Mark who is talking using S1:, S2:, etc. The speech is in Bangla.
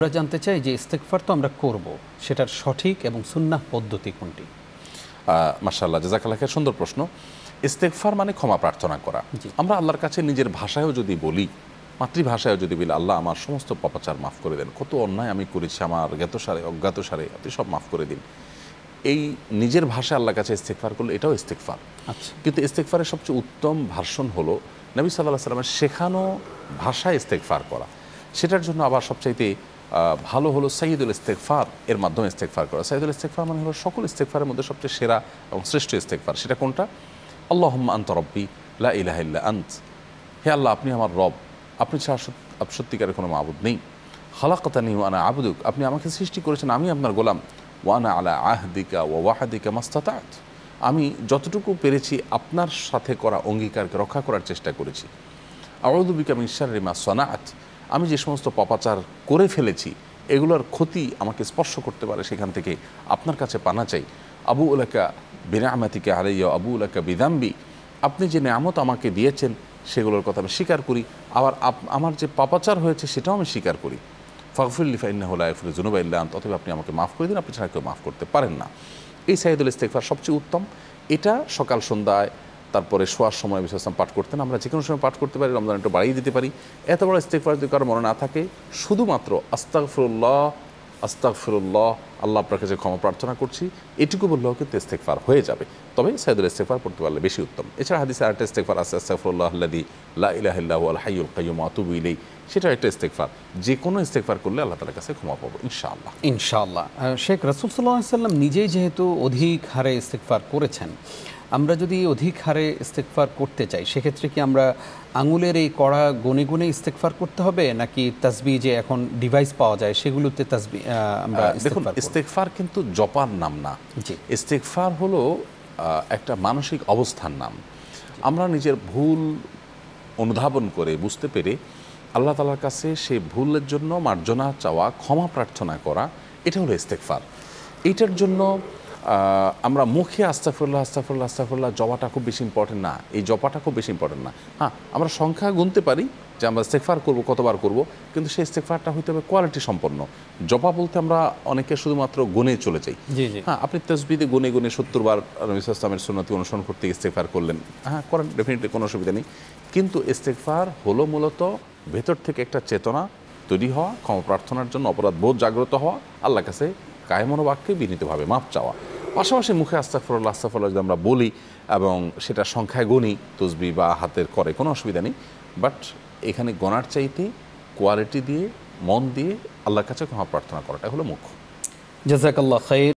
S1: আমরা জানতে চাই যে ইস্তেগফার তো আমরা করব, সেটার সঠিক এবং সুন্নাহ পদ্ধতি কোনটি?
S2: মাশাআল্লাহ, জাযাকাল্লাহ খাইর, সুন্দর প্রশ্ন। ইস্তেগফার মানে ক্ষমা প্রার্থনা করা। আমরা আল্লাহর কাছে নিজের ভাষায়ও যদি বলি, মাতৃভাষায়ও যদি বলি, আল্লাহ আমার সমস্ত পাপাচার মাফ করে দেন, কত অন্যায় আমি করেছি, আমার জ্ঞাতসারে অজ্ঞাতসারে আপনি সব মাফ করে দিন, এই নিজের ভাষায় আল্লাহর কাছে ইস্তেগফার করলে এটাও ইস্তেগফার।
S1: আচ্ছা,
S2: কিন্তু ইস্তেগফারের সবচেয়ে উত্তম ভার্সন হলো নবী সাল্লাল্লাহু আলাইহি ওয়াসাল্লামের শেখানো ভাষায় ইস্তেগফার করা। সেটার জন্য আবার সবচাইতে ভালো হলো সাইয়্যিদুল ইস্তেগফার এর মাধ্যমে ইস্তেগফার করা। সাইয়্যিদুল ইস্তেগফার মানে হলো সকল ইস্তেগফারের মধ্যে সবচেয়ে সেরা এবং শ্রেষ্ঠ ইস্তেগফার। সেটা কোনটা? আল্লাহুম্মা আনতা রব্বি লা ইলাহা ইল্লা আনত। হে আল্লাহ, আপনি আমার রব, আপনি ছাড়া সত্যিকারের কোনো মাবুদ নেই। খালাকতানি ওয়া আনা আবদুক, আপনি আমাকে সৃষ্টি করেছেন, আমি আপনার গোলাম। ওয়া আনা আলা আহদিকা ওয়া ওয়াহদিকা মাস্তাতাত, আমি যতটুকু পেরেছি আপনার সাথে করা অঙ্গীকারকে রক্ষা করার চেষ্টা করেছি। আউযু বিকা মিন শাররি মা সানাত, আমি যে সমস্ত পাপাচার করে ফেলেছি এগুলোর ক্ষতি আমাকে স্পর্শ করতে পারে, সেখান থেকে আপনার কাছে পানা চাই। আবু উলাকা বিনিআমাতিকা আলাইয়া আবু উলাকা বিযামবি, আপনি যে নেয়ামত আমাকে দিয়েছেন সেগুলোর কথা আমি স্বীকার করি, আবার আমার যে পাপাচার হয়েছে সেটাও আমি স্বীকার করি। ফাগফিরলি ফাইন্নাহু লা ইয়াগফিরু যুনুবা ইল্লা আনত, অতএব আপনি আমাকে মাফ করে দিন, আপনি ছাড়া কেউ মাফ করতে পারেন না। এই সাইয়্যিদুল ইস্তেগফার সবচেয়ে উত্তম। এটা সকাল সন্ধ্যায়, তারপরে শোয়ার সময় বিশেষ পাঠ করতেন। আমরা যে কোনো সময় পাঠ করতে পারি, রমজান একটু বাড়িয়ে দিতে পারি। এত বড় ইস্তেগফার যদি কারো মনে না থাকে, শুধুমাত্র আস্তাগফিরুল্লাহ আস্তাগফিরুল্লাহ, আল্লাহ আপনার কাছে ক্ষমা প্রার্থনা করছি, এটুকু বললেও কিন্তু ইস্তেগফার হয়ে যাবে। তবে সাইয়্যিদুল ইস্তেগফার পড়তে পারলে বেশি উত্তম। এছাড়া হাদিসে আরেকটা ইস্তেগফার আছে, আস্তাগফিরুল্লাহ আল্লাযী লা ইলাহা ইল্লা হুয়াল হাইয়ুল কাইয়্যুম ওয়া আতুবু ইলাইহি, সেটা একটা ইস্তেগফার। যে কোনো ইস্তেগফার করলে আল্লাহ তাআলার কাছে ক্ষমা পাবো ইনশাআল্লাহ।
S1: ইনশাআল্লাহ। শেখ রাসূল সাল্লাল্লাহু আলাইহি সাল্লাম নিজেই যেহেতু অধিক হারে ইস্তেগফার করেছেন, আমরা যদি অধিক হারে ইস্তেগফার করতে চাই, সেক্ষেত্রে কি আমরা আঙুলের এই কড়া গুনে গুনে ইস্তেগফার করতে হবে, নাকি তাসবিহ যে এখন ডিভাইস পাওয়া যায় সেগুলোতে তাসবিহ আমরা
S2: দেখুন,
S1: ইস্তেগফার করব?
S2: ইস্তেগফার কিন্তু জপার নাম না।
S1: জি,
S2: ইস্তেগফার হলো একটা মানসিক অবস্থার নাম। আমরা নিজের ভুল অনুধাবন করে বুঝতে পেরে আল্লাহ তাআলার কাছে সেই ভুলের জন্য মার্জনা চাওয়া, ক্ষমা প্রার্থনা করা, এটা হলো ইস্তেগফার। এইটার জন্য আমরা মুখে আস্তাগফিরুল্লাহ আস্তাগফিরুল্লাহ আস্তাগফিরুল্লাহ জপাটা খুব বেশি ইম্পর্টেন্ট না, এই জপাটা খুব বেশি ইম্পর্টেন্ট না। হ্যাঁ, আমরা সংখ্যা গুনতে পারি যে আমরা ইস্তেগফার করব, কতবার করব, কিন্তু সেই ইস্তেগফারটা হইতে হবে কোয়ালিটি সম্পন্ন। জপা বলতে আমরা অনেকে শুধুমাত্র গুনে চলে যাই।
S1: জি, জি।
S2: হ্যাঁ, আপনি তাসবিহে গুনে গুনে ৭০ বার নবী সাল্লাল্লাহু আলাইহি ওয়াসাল্লামের সুন্নতি অনুসরণ করতে ইস্তেগফার করলেন, হ্যাঁ করেন, ডেফিনেটলি কোনো অসুবিধা নেই। কিন্তু ইস্তেগফার হলো মূলত ভেতর থেকে একটা চেতনা তৈরি হওয়া, ক্ষমা প্রার্থনার জন্য অপরাধ বোধ জাগ্রত হওয়া, আল্লাহর কাছে কায় মনোবাক্যে বিনীতভাবে মাপ চাওয়া। পাশাপাশি মুখে আস্তাগফিরুল্লাহ আস্তাগফিরুল্লাহ যদি আমরা বলি এবং সেটা সংখ্যায় গুনি, তসবিহ বা হাতের করে, কোনো অসুবিধা নেই। বাট এখানে গণার চাইতে কোয়ালিটি দিয়ে, মন দিয়ে আল্লাহর কাছে ক্ষমা প্রার্থনা করাটা হলো মুখ্য।
S1: জাযাকাল্লাহ খাইর।